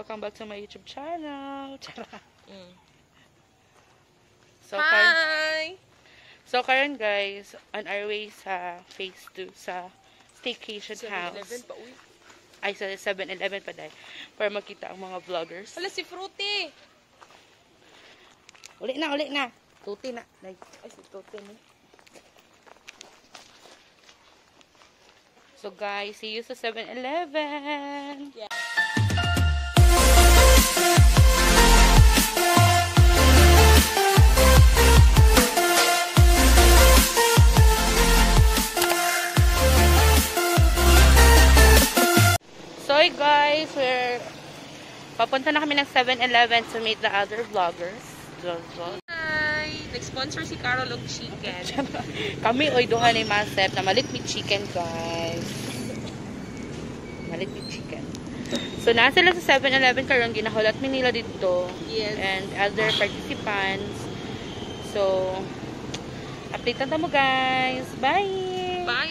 welcome back to my YouTube channel. Hi! So karon guys, on our way sa phase 2 sa Staycation house. Ay, sa 7-Eleven pa dahil. Para makita ang mga vloggers. Wala si Fruity! Uli na. Tuti na. Ay, si Tuti na. So guys, see you sa 7-Eleven. Yeah. So guys, papunta na kami ng 7-Eleven to meet the other vloggers. Hi! Nag-sponsor si Carol og chicken. Kami oy duha ni Masep na malit with chicken guys. Malit with chicken. So nasa sila sa 7-Eleven karon ginahulat mi nila dito. Yes. And other participants. So update na mo guys. Bye. Bye.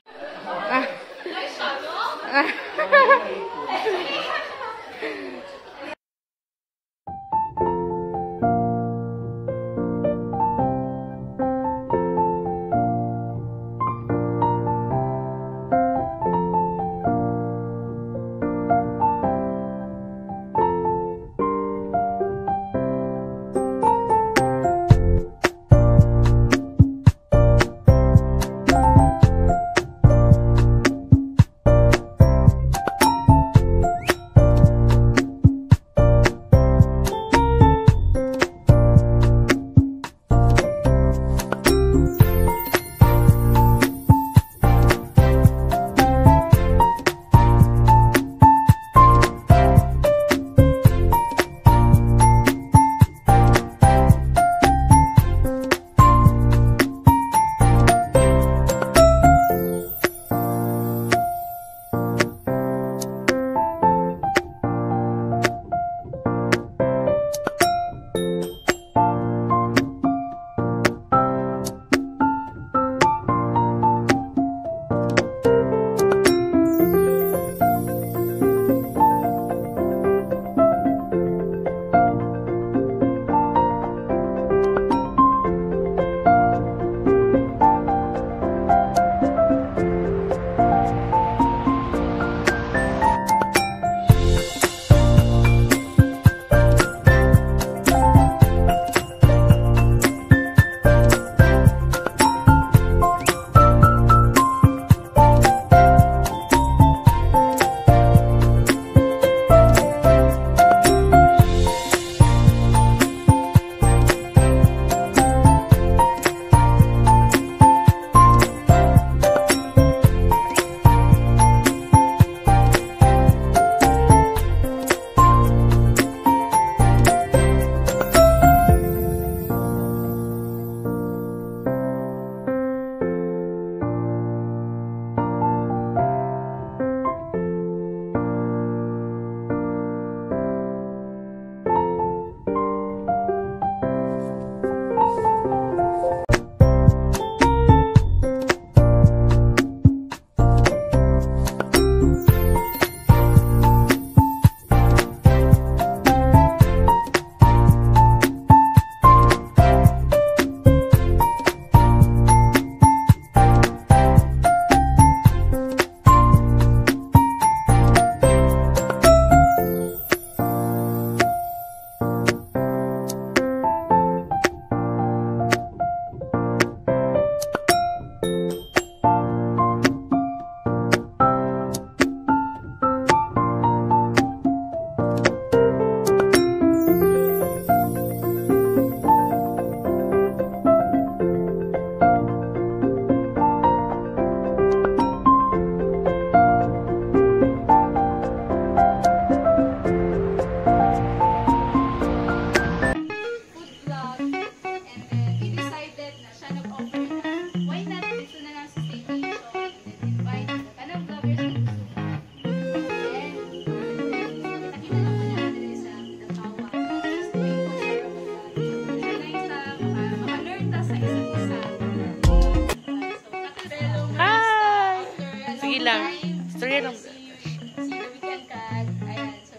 lang. Story lang. Si the weekend ka. Ayan. So,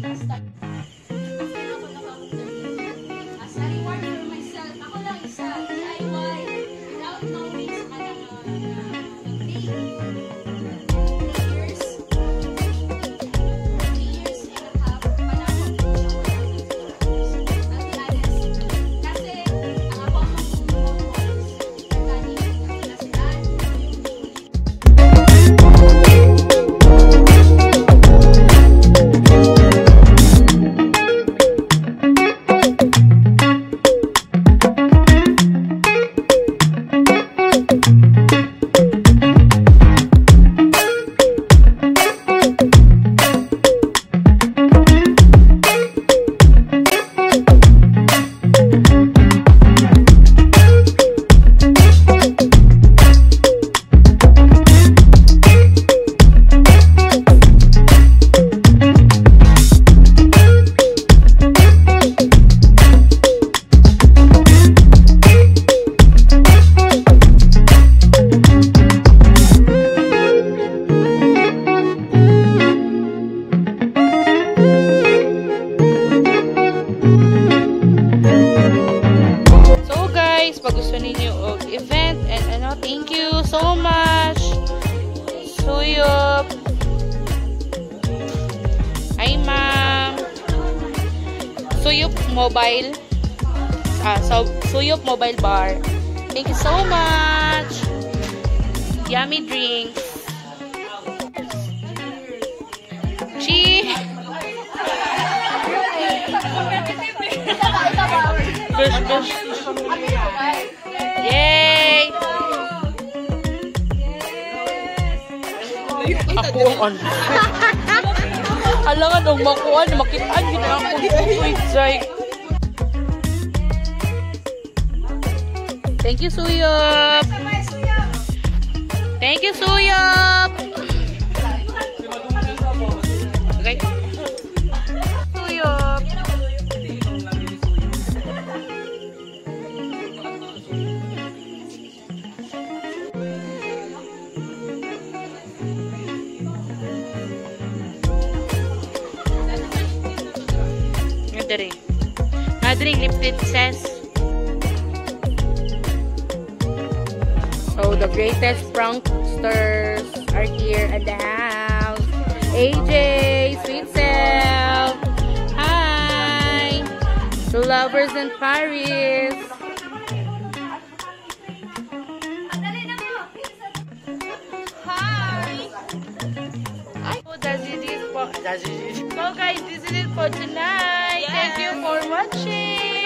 last time. SooYop Mobile. SooYop Mobile Bar. Thank you so much. Yummy drinks. Cheese. Gush. Yay! Ako ang alangan ng makuha, makitaan yun ako. Thank you, SooYop. Thank you, SooYop. Okay. SooYop. Nadring lip says. So the greatest pranksters are here at the house. AJ, sweet self. Hi. The lovers in Paris. Hi. So guys, this is it for tonight. Thank you for watching.